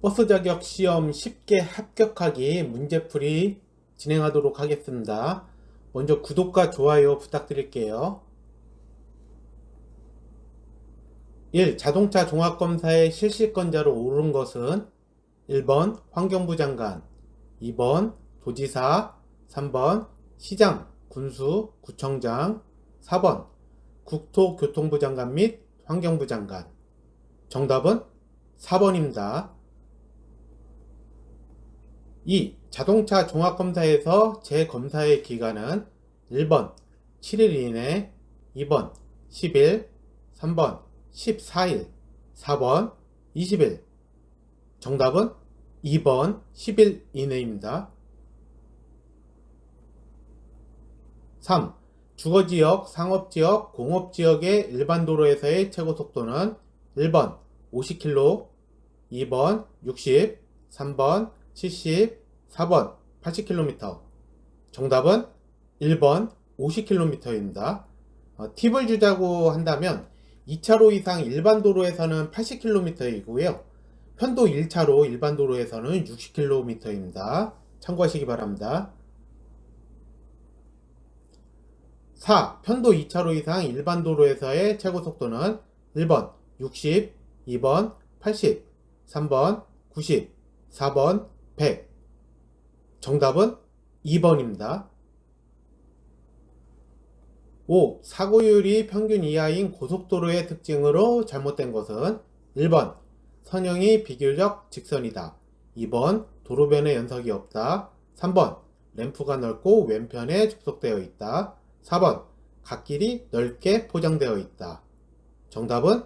버스 자격 시험 쉽게 합격하기 문제풀이 진행하도록 하겠습니다. 먼저 구독과 좋아요 부탁드릴게요. 1. 자동차 종합검사의 실시권자로 오른 것은 1번 환경부 장관, 2번 도지사, 3번 시장, 군수, 구청장, 4번 국토교통부 장관 및 환경부 장관. 정답은 4번입니다. 2. 자동차 종합검사에서 재검사의 기간은 1번 7일 이내, 2번 10일, 3번 14일, 4번 20일. 정답은 2번 10일 이내입니다. 3. 주거지역, 상업지역, 공업지역의 일반도로에서의 최고속도는 1번 50km, 2번 60, 3번 70, 4번 80km. 정답은 1번 50km입니다. 팁을 주자고 한다면 2차로 이상 일반 도로에서는 80km이고요. 편도 1차로 일반 도로에서는 60km입니다. 참고하시기 바랍니다. 4. 편도 2차로 이상 일반 도로에서의 최고 속도는 1번 60, 2번 80, 3번 90, 4번 100. 정답은 2번입니다. 5. 사고율이 평균 이하인 고속도로의 특징으로 잘못된 것은 1번 선형이 비교적 직선이다, 2번 도로변에 연석이 없다, 3번 램프가 넓고 왼편에 접속되어 있다, 4번 갓길이 넓게 포장되어 있다. 정답은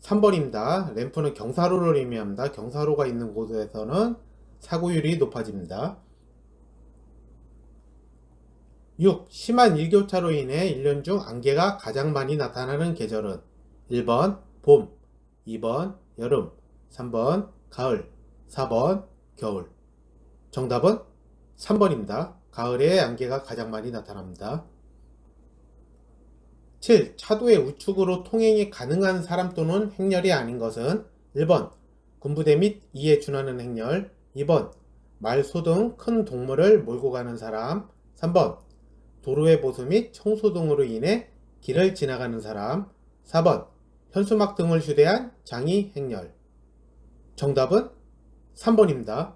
3번입니다. 램프는 경사로를 의미합니다. 경사로가 있는 곳에서는 사고율이 높아집니다. 6. 심한 일교차로 인해 1년 중 안개가 가장 많이 나타나는 계절은 1번 봄, 2번 여름, 3번 가을, 4번 겨울. 정답은 3번입니다. 가을에 안개가 가장 많이 나타납니다. 7. 차도의 우측으로 통행이 가능한 사람 또는 행렬이 아닌 것은 1번 군부대 및 이에 준하는 행렬, 2번 말, 소 등 큰 동물을 몰고 가는 사람, 3번 도로의 보수 및 청소 등으로 인해 길을 지나가는 사람, 4번 현수막 등을 휴대한 장이 행렬. 정답은 3번입니다.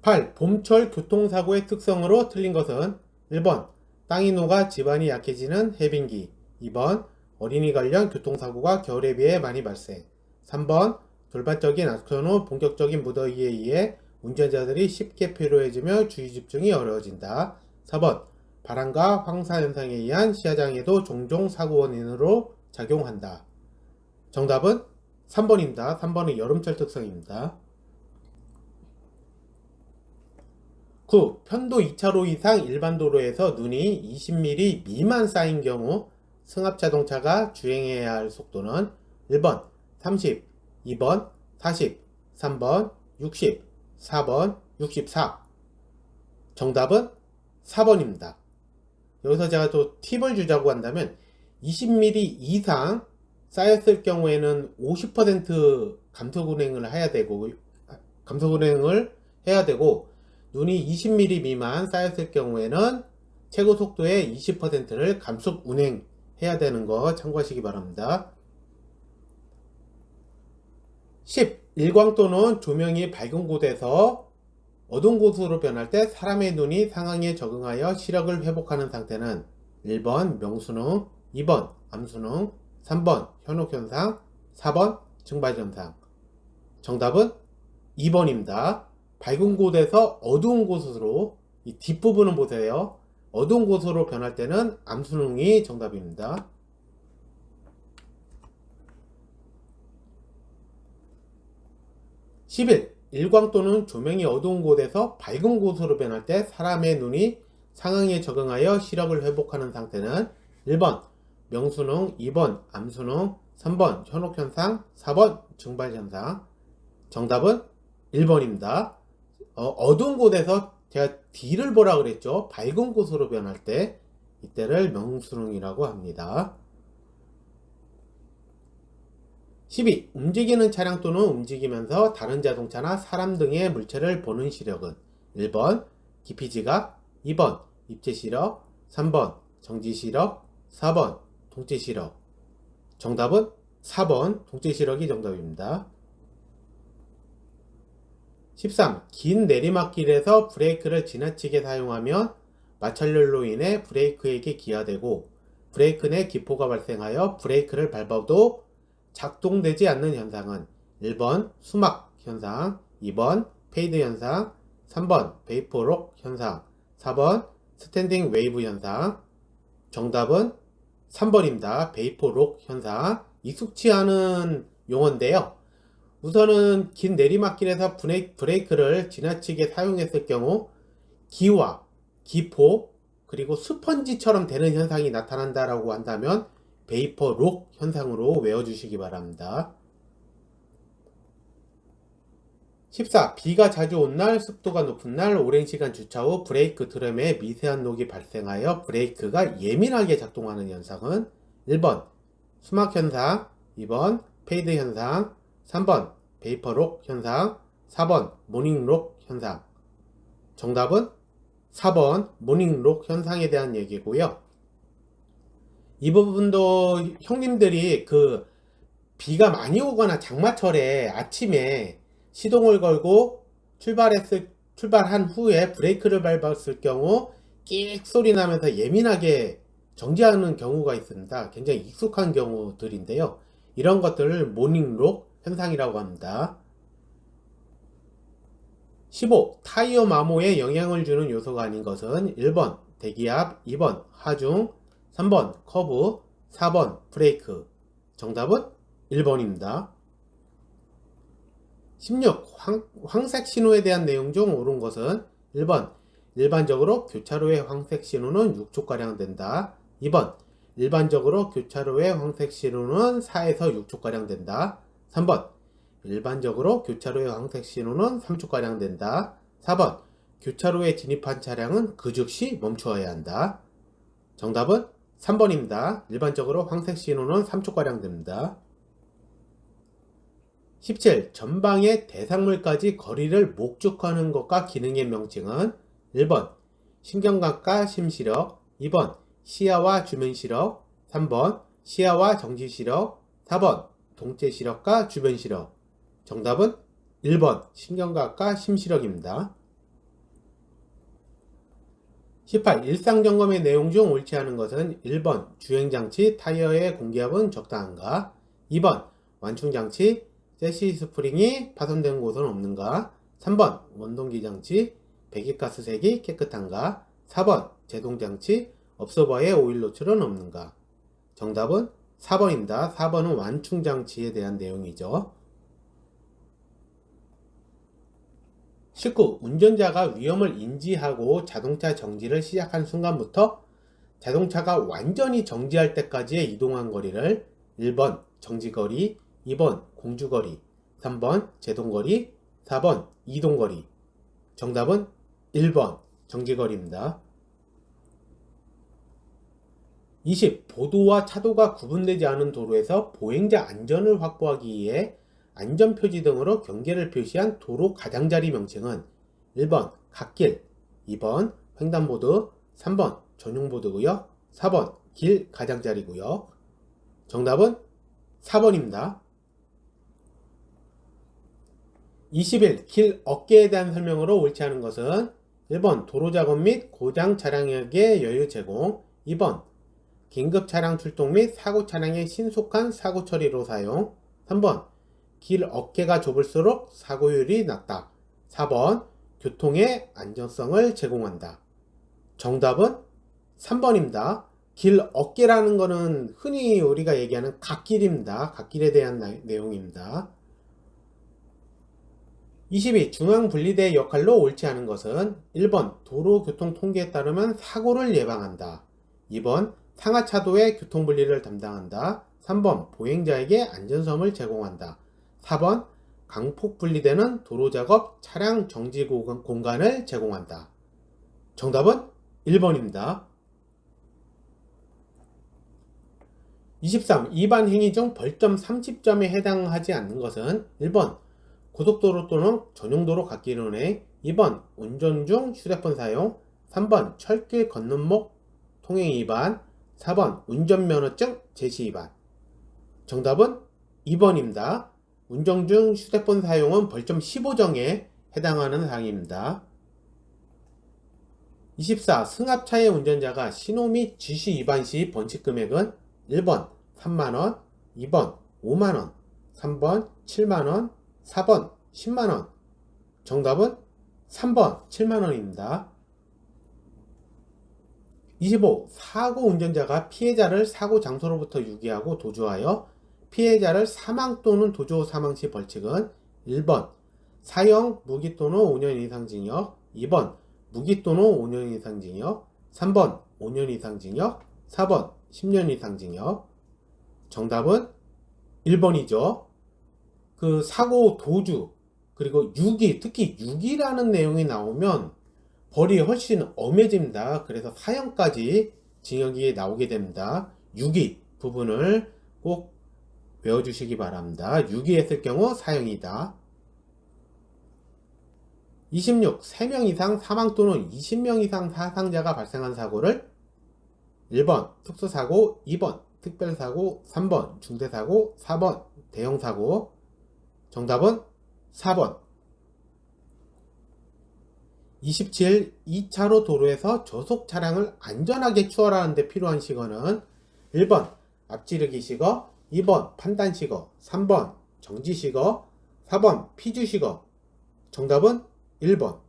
8. 봄철 교통사고의 특성으로 틀린 것은 1번 땅이 녹아 지반이 약해지는 해빙기, 2번 어린이 관련 교통사고가 겨울에 비해 많이 발생, 3번 돌발적인 악천 후 본격적인 무더위에 의해 운전자들이 쉽게 피로해지며 주의 집중이 어려워진다, 4번 바람과 황사 현상에 의한 시야장애도 종종 사고 원인으로 작용한다. 정답은 3번입니다. 3번은 여름철 특성입니다. 9. 편도 2차로 이상 일반 도로에서 눈이 20mm 미만 쌓인 경우 승합자동차가 주행해야 할 속도는 1번 30, 2번 40, 3번 60, 4번 64. 정답은 4번입니다. 여기서 제가 또 팁을 주자고 한다면 20mm 이상 쌓였을 경우에는 50% 감속 운행을 해야 되고 눈이 20mm 미만 쌓였을 경우에는 최고 속도의 20%를 감속 운행해야 되는 거 참고하시기 바랍니다. 10. 일광 또는 조명이 밝은 곳에서 어두운 곳으로 변할 때 사람의 눈이 상황에 적응하여 시력을 회복하는 상태는 1번 명수능, 2번 암수능, 3번 현혹현상, 4번 증발현상. 정답은 2번입니다. 밝은 곳에서 어두운 곳으로, 이 뒷부분은 보세요. 어두운 곳으로 변할 때는 암수능이 정답입니다. 11. 일광 또는 조명이 어두운 곳에서 밝은 곳으로 변할 때 사람의 눈이 상황에 적응하여 시력을 회복하는 상태는 1번 명수능, 2번 암수능, 3번 현혹현상, 4번 증발현상. 정답은 1번입니다. 어두운 곳에서 제가 뒤를 보라 그랬죠. 밝은 곳으로 변할 때 이때를 명수능이라고 합니다. 12. 움직이는 차량 또는 움직이면서 다른 자동차나 사람 등의 물체를 보는 시력은 1번 기피지각, 2번 입체시력, 3번 정지시력, 4번 동체시력. 정답은 4번 동체시력이 정답입니다. 13. 긴 내리막길에서 브레이크를 지나치게 사용하면 마찰열로 인해 브레이크액이 기화되고 브레이크 내 기포가 발생하여 브레이크를 밟아도 작동되지 않는 현상은 1번 수막 현상, 2번 페이드 현상, 3번 베이퍼록 현상, 4번 스탠딩 웨이브 현상. 정답은 3번입니다. 베이퍼록 현상. 익숙치 않은 용어인데요. 우선은 긴 내리막길에서 브레이크를 지나치게 사용했을 경우 기화, 기포, 그리고 스펀지처럼 되는 현상이 나타난다라고 한다면 베이퍼 록 현상으로 외워주시기 바랍니다. 14. 비가 자주 온 날, 습도가 높은 날, 오랜 시간 주차 후 브레이크 드럼에 미세한 녹이 발생하여 브레이크가 예민하게 작동하는 현상은 1번 수막 현상, 2번 페이드 현상, 3번 베이퍼 록 현상, 4번 모닝 록 현상. 정답은 4번 모닝 록 현상에 대한 얘기고요. 이 부분도 형님들이 비가 많이 오거나 장마철에 아침에 시동을 걸고 출발한 후에 브레이크를 밟았을 경우 끽 소리 나면서 예민하게 정지하는 경우가 있습니다. 굉장히 익숙한 경우들인데요. 이런 것들을 모닝록 현상이라고 합니다. 15. 타이어 마모에 영향을 주는 요소가 아닌 것은 1번 대기압, 2번 하중, 3번 커브, 4번 브레이크. 정답은 1번입니다. 16. 황색 신호에 대한 내용 중 옳은 것은 1번 일반적으로 교차로의 황색 신호는 6초가량 된다. 2번 일반적으로 교차로의 황색 신호는 4에서 6초가량 된다. 3번 일반적으로 교차로의 황색 신호는 3초가량 된다. 4번 교차로에 진입한 차량은 그 즉시 멈추어야 한다. 정답은 3번입니다. 일반적으로 황색 신호는 3초가량 됩니다. 17. 전방의 대상물까지 거리를 목축하는 것과 기능의 명칭은 1번 신경각과 심시력, 2번 시야와 주변시력, 3번 시야와 정지시력, 4번 동체시력과 주변시력. 정답은 1번 신경각과 심시력입니다. 18. 일상점검의 내용 중 옳지 않은 것은 1번 주행장치 타이어의 공기압은 적당한가, 2번 완충장치 세시 스프링이 파손된 곳은 없는가, 3번 원동기 장치 배기가스색이 깨끗한가, 4번 제동장치 업소버의 오일 노출은 없는가. 정답은 4번입니다. 4번은 완충장치에 대한 내용이죠. 19. 운전자가 위험을 인지하고 자동차 정지를 시작한 순간부터 자동차가 완전히 정지할 때까지의 이동한 거리를 1번 정지거리, 2번 공주거리, 3번 제동거리, 4번 이동거리. 정답은 1번 정지거리입니다. 20. 보도와 차도가 구분되지 않은 도로에서 보행자 안전을 확보하기 위해 안전표지 등으로 경계를 표시한 도로 가장자리 명칭은 1번 갓길, 2번 횡단보도, 3번 전용보도구역, 4번 길 가장자리구역. 정답은 4번입니다. 21. 길 어깨에 대한 설명으로 옳지 않은 것은 1번 도로작업 및 고장 차량에게 여유 제공, 2번 긴급 차량 출동 및 사고 차량의 신속한 사고 처리로 사용, 3번 길 어깨가 좁을수록 사고율이 낮다, 4번 교통의 안전성을 제공한다. 정답은 3번입니다. 길 어깨라는 것은 흔히 우리가 얘기하는 갓길입니다. 갓길에 대한 내용입니다. 22. 중앙분리대 역할로 옳지 않은 것은 1번 도로교통 통계에 따르면 사고를 예방한다, 2번 상하차도의 교통분리를 담당한다, 3번 보행자에게 안전섬을 제공한다, 4번 강폭분리되는 도로작업 차량 정지 공간을 제공한다. 정답은 1번입니다. 23. 위반 행위 중 벌점 30점에 해당하지 않는 것은 1번 고속도로 또는 전용도로 갓길 운행, 2번 운전 중 휴대폰 사용, 3번 철길 건너목 통행 위반, 4번 운전면허증 제시 위반. 정답은 2번입니다. 운전 중 휴대폰 사용은 벌점 15점에 해당하는 사항입니다. 24. 승합차의 운전자가 신호 및 지시 위반 시 벌칙 금액은 1번 3만원, 2번 5만원, 3번 7만원, 4번 10만원. 정답은 3번 7만원입니다. 25. 사고 운전자가 피해자를 사고 장소로부터 유기하고 도주하여 피해자를 사망 또는 도주 후 사망 시 벌칙은 1번 사형 무기 또는 5년 이상 징역, 2번 무기 또는 5년 이상 징역, 3번 5년 이상 징역, 4번 10년 이상 징역. 정답은 1번이죠. 그 사고 도주 그리고 유기, 특히 유기라는 내용이 나오면 벌이 훨씬 엄해집니다. 그래서 사형까지 징역이 나오게 됩니다. 유기 부분을 꼭 외워주시기 바랍니다. 유기했을 경우 사형이다. 26. 3명 이상 사망 또는 20명 이상 사상자가 발생한 사고를 1번 특수사고, 2번 특별사고, 3번 중대사고, 4번 대형사고. 정답은 4번. 27. 2차로 도로에서 저속 차량을 안전하게 추월하는 데 필요한 시거는 1번 앞지르기 시거, 2번 판단 시거, 3번 정지 시거, 4번 피주 시거. 정답은 1번.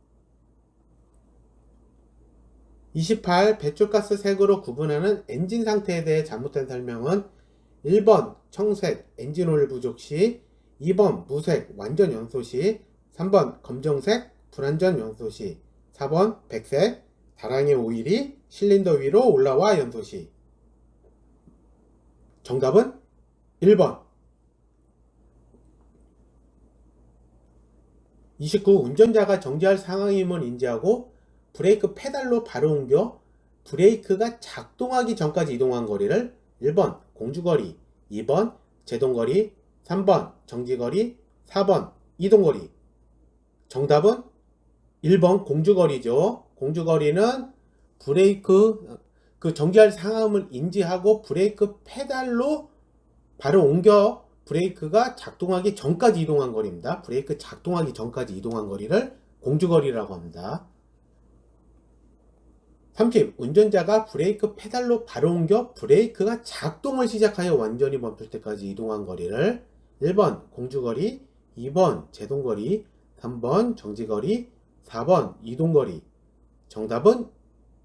28. 배출가스 색으로 구분하는 엔진 상태에 대해 잘못된 설명은 1번 청색 엔진 오일 부족 시, 2번 무색 완전 연소 시, 3번 검정색 불완전 연소 시, 4번 백색 다량의 오일이 실린더 위로 올라와 연소 시. 정답은 1번. 29. 운전자가 정지할 상황임을 인지하고 브레이크 페달로 바로 옮겨 브레이크가 작동하기 전까지 이동한 거리를 1번 공주거리, 2번 제동거리, 3번 정지거리, 4번 이동거리. 정답은 1번 공주거리죠. 공주거리는 브레이크 정지할 상황을 인지하고 브레이크 페달로 바로 옮겨 브레이크가 작동하기 전까지 이동한 거리입니다. 브레이크 작동하기 전까지 이동한 거리를 공주거리라고 합니다. 30. 운전자가 브레이크 페달로 바로 옮겨 브레이크가 작동을 시작하여 완전히 멈출 때까지 이동한 거리를 1번 공주거리, 2번 제동거리, 3번 정지거리, 4번 이동거리. 정답은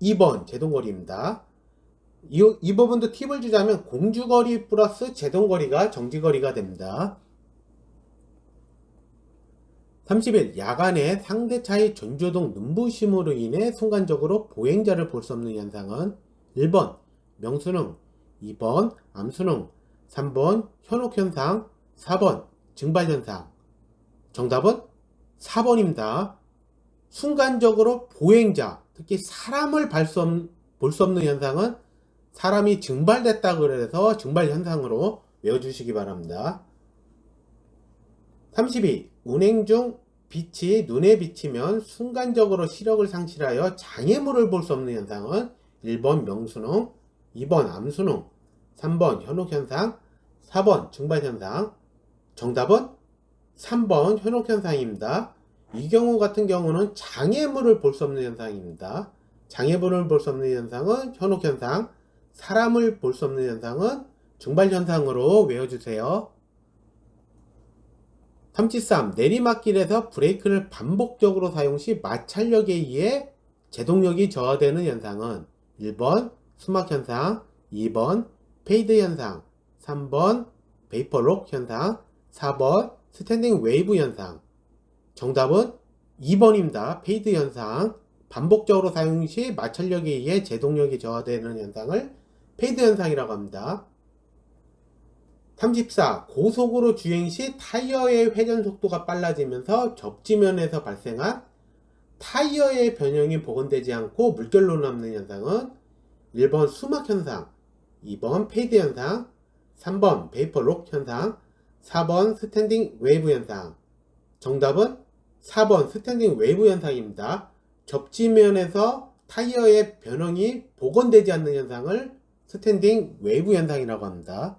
2번 제동거리입니다. 이 부분도 팁을 주자면 공주거리 플러스 제동거리가 정지거리가 됩니다. 31. 야간에 상대차의 전조등 눈부심으로 인해 순간적으로 보행자를 볼 수 없는 현상은 1번 명수능, 2번 암수능, 3번 현혹현상, 4번 증발현상. 정답은 4번입니다. 순간적으로 보행자, 특히 사람을 볼 수 없는 현상은 사람이 증발됐다 그래서 증발현상으로 외워주시기 바랍니다. 32. 운행 중 빛이 눈에 비치면 순간적으로 시력을 상실하여 장애물을 볼 수 없는 현상은 1번 명수능, 2번 암수능, 3번 현혹현상, 4번 증발현상. 정답은 3번 현혹현상입니다. 이 경우 같은 경우는 장애물을 볼 수 없는 현상입니다. 장애물을 볼 수 없는 현상은 현혹현상, 사람을 볼 수 없는 현상은 증발현상으로 외워주세요. 33. 내리막길에서 브레이크를 반복적으로 사용 시 마찰력에 의해 제동력이 저하되는 현상은 1번 수막현상, 2번 페이드 현상, 3번 베이퍼록 현상, 4번 스탠딩 웨이브 현상. 정답은 2번입니다. 페이드 현상. 반복적으로 사용 시 마찰력에 의해 제동력이 저하되는 현상을 페이드 현상이라고 합니다. 34. 고속으로 주행 시 타이어의 회전 속도가 빨라지면서 접지면에서 발생한 타이어의 변형이 복원되지 않고 물결로 남는 현상은 1번 수막 현상, 2번 페이드 현상, 3번 베이퍼 록 현상, 4번 스탠딩 웨이브 현상. 정답은 4번 스탠딩 웨이브 현상입니다. 접지면에서 타이어의 변형이 복원되지 않는 현상을 스탠딩 웨이브 현상이라고 합니다.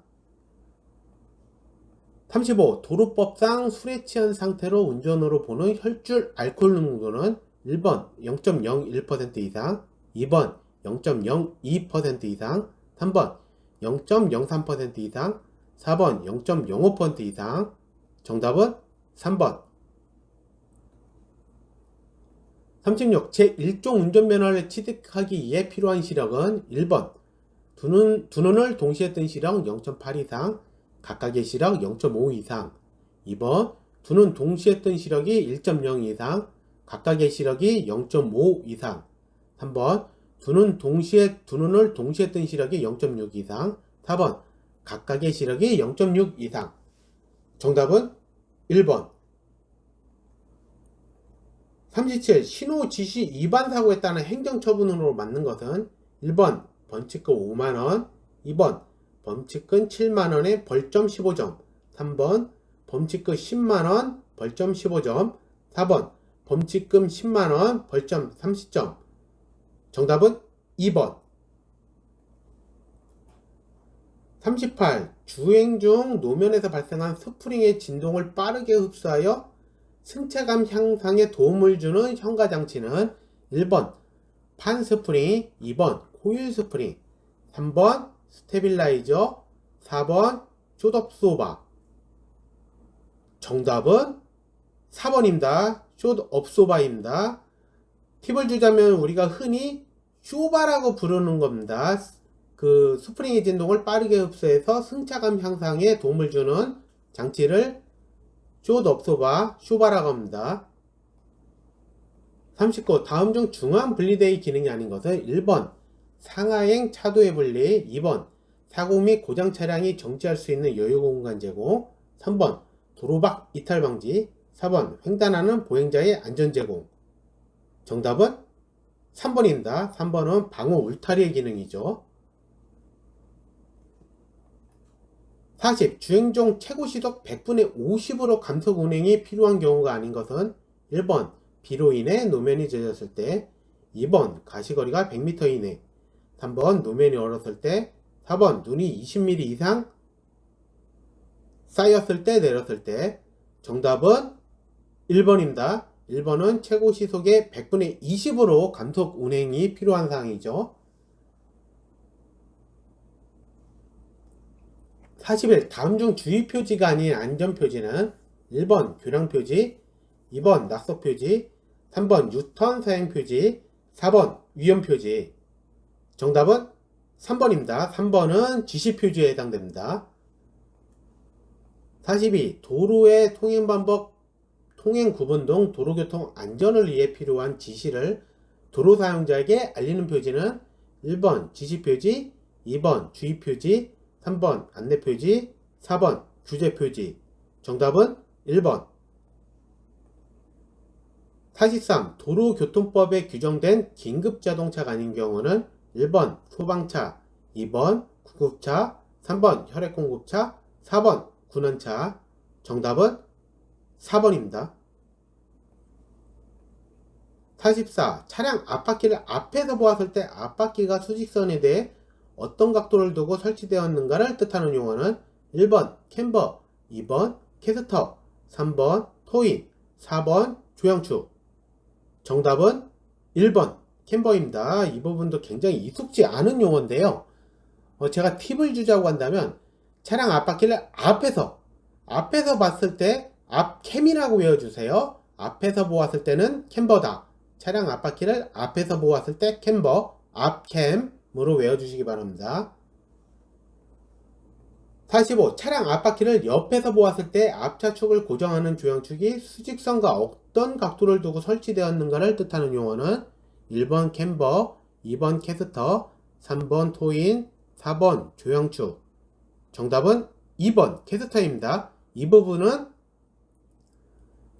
35. 도로법상 술에 취한 상태로 운전으로 보는 혈중 알코올 농도는 1번 0.01% 이상, 2번 0.02% 이상, 3번 0.03% 이상, 4번 0.05% 이상. 정답은 3번. 36. 제1종 운전면허를 취득하기 위해 필요한 시력은 1번 두 눈을 동시에 뜬 시력 0.8 이상, 각각의 시력 0.5 이상. 2번 두 눈 동시에 뜬 시력이 1.0 이상, 각각의 시력이 0.5 이상. 3번 두 눈을 동시에 뜬 시력이 0.6 이상. 4번 각각의 시력이 0.6 이상. 정답은 1번. 37. 신호 지시 위반 사고에 따른 행정처분으로 맞는 것은 1번 벌칙금 5만원, 2번 범칙금 7만원에 벌점 15점, 3번 범칙금 10만원 벌점 15점, 4번 범칙금 10만원 벌점 30점. 정답은 2번. 38. 주행 중 노면에서 발생한 스프링의 진동을 빠르게 흡수하여 승차감 향상에 도움을 주는 첨가장치는 1번 판 스프링, 2번 코일 스프링, 3번 스테빌라이저, 4번 숏업소바. 정답은 4번입니다. 숏업소바입니다. 팁을 주자면 우리가 흔히 쇼바라고 부르는 겁니다. 그 스프링의 진동을 빠르게 흡수해서 승차감 향상에 도움을 주는 장치를 숏업소바, 쇼바라고 합니다. 39. 다음 중 중앙 분리대의 기능이 아닌 것은 1번 상하행 차도의 분리, 2번 사고 및 고장 차량이 정지할 수 있는 여유 공간 제공, 3번 도로박 이탈 방지, 4번 횡단하는 보행자의 안전 제공. 정답은 3번입니다. 3번은 방호 울타리의 기능이죠. 40. 주행 중 최고 시속 100분의 50으로 감속 운행이 필요한 경우가 아닌 것은 1번 비로 인해 노면이 젖었을 때, 2번 가시거리가 100m 이내, 3번 노면이 얼었을 때, 4번 눈이 20mm 이상 쌓였을 때 내렸을 때. 정답은 1번입니다. 1번은 최고 시속의 100분의 20으로 감속 운행이 필요한 상황이죠. 41. 다음 중 주의표지가 아닌 안전표지는 1번 교량표지, 2번 낙석표지, 3번 유턴 사행표지, 4번 위험표지. 정답은 3번입니다. 3번은 지시표지에 해당됩니다. 42. 도로의 통행 방법, 통행 구분 등 도로교통 안전을 위해 필요한 지시를 도로 사용자에게 알리는 표지는 1번 지시표지, 2번 주의표지, 3번 안내표지, 4번 규제표지. 정답은 1번. 43. 도로교통법에 규정된 긴급자동차가 아닌 경우는 1번 소방차, 2번 구급차, 3번 혈액공급차, 4번 군원차. 정답은 4번입니다. 44. 차량 앞바퀴를 앞에서 보았을 때 앞바퀴가 수직선에 대해 어떤 각도를 두고 설치되었는가를 뜻하는 용어는 1번 캠버, 2번 캐스터, 3번 토인, 4번 조향축. 정답은 1번 캠버입니다. 이 부분도 굉장히 익숙지 않은 용어인데요. 제가 팁을 주자고 한다면 차량 앞바퀴를 앞에서 봤을 때 앞캠이라고 외워주세요. 앞에서 보았을 때는 캠버다. 차량 앞바퀴를 앞에서 보았을 때 캠버, 앞캠으로 외워주시기 바랍니다. 45. 차량 앞바퀴를 옆에서 보았을 때 앞차축을 고정하는 조향축이 수직선과 어떤 각도를 두고 설치되었는가를 뜻하는 용어는 1번 캠버, 2번 캐스터, 3번 토인, 4번 조향축. 정답은 2번 캐스터입니다. 이 부분은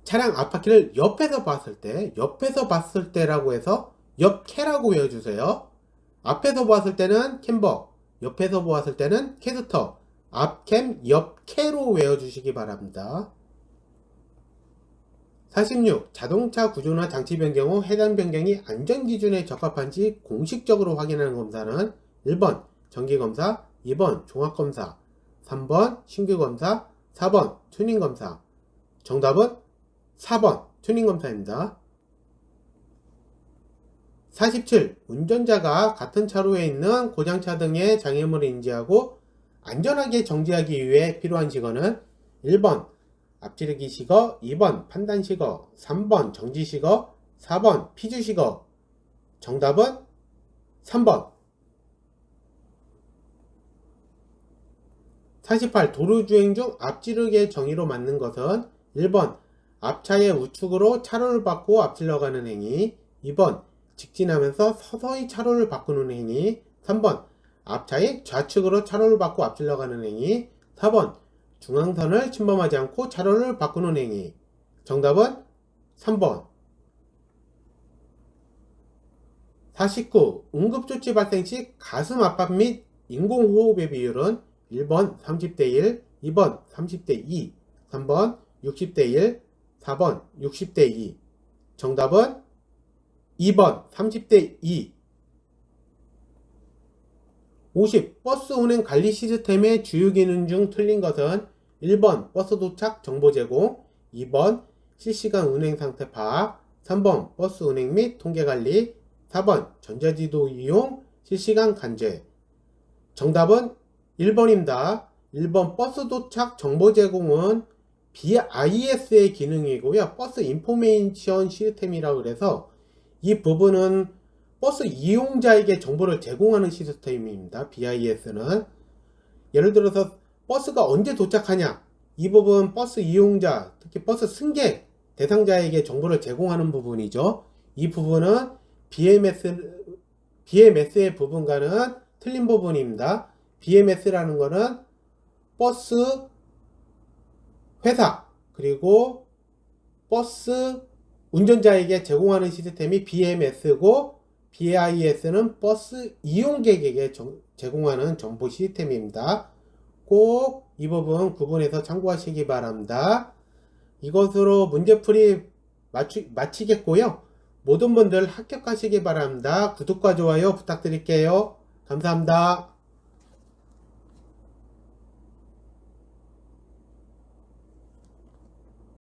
차량 앞바퀴를 옆에서 봤을 때라고 해서 옆캐라고 외워주세요. 앞에서 보았을 때는 캠버, 옆에서 보았을 때는 캐스터, 앞캠, 옆캐로 외워주시기 바랍니다. 46. 자동차 구조나 장치 변경 후 해당 변경이 안전기준에 적합한지 공식적으로 확인하는 검사는 1번 정기검사, 2번 종합검사, 3번 신규검사, 4번 튜닝검사. 정답은 4번 튜닝검사입니다. 47. 운전자가 같은 차로에 있는 고장차 등의 장애물을 인지하고 안전하게 정지하기 위해 필요한 시거는 1번 앞지르기 시거, 2번 판단 시거, 3번 정지 시거, 4번 피주 시거. 정답은 3번. 48. 도로주행 중 앞지르기의 정의로 맞는 것은 1번 앞차의 우측으로 차로를 바꾸어 앞질러 가는 행위, 2번 직진하면서 서서히 차로를 바꾸는 행위, 3번 앞차의 좌측으로 차로를 바꾸어 앞질러 가는 행위, 4번 중앙선을 침범하지 않고 차로를 바꾸는 행위. 정답은 3번. 49. 응급조치 발생 시 가슴 압박 및 인공호흡의 비율은 1번 30대 1, 2번 30대 2, 3번 60대 1, 4번 60대 2. 정답은 2번 30대 2. 50. 버스 운행 관리 시스템의 주요 기능 중 틀린 것은 1번 버스 도착 정보 제공, 2번 실시간 운행 상태 파악, 3번 버스 운행 및 통계 관리, 4번 전자지도 이용 실시간 간제. 정답은 1번입니다. 1번 버스 도착 정보 제공은 BIS의 기능이고요. 버스 인포메이션 시스템이라고 그래서 이 부분은 버스 이용자에게 정보를 제공하는 시스템입니다. BIS는. 예를 들어서 버스가 언제 도착하냐, 이 부분 버스 이용자, 특히 버스 승객 대상자에게 정보를 제공하는 부분이죠. 이 부분은 BMS의 부분과는 틀린 부분입니다. BMS라는 거는 버스 회사 그리고 버스 운전자에게 제공하는 시스템이 BMS고, BIS는 버스 이용객에게 제공하는 정보 시스템입니다. 꼭 이 부분 구분해서 참고하시기 바랍니다. 이것으로 문제풀이 마치겠고요. 모든 분들 합격하시기 바랍니다. 구독과 좋아요 부탁드릴게요. 감사합니다.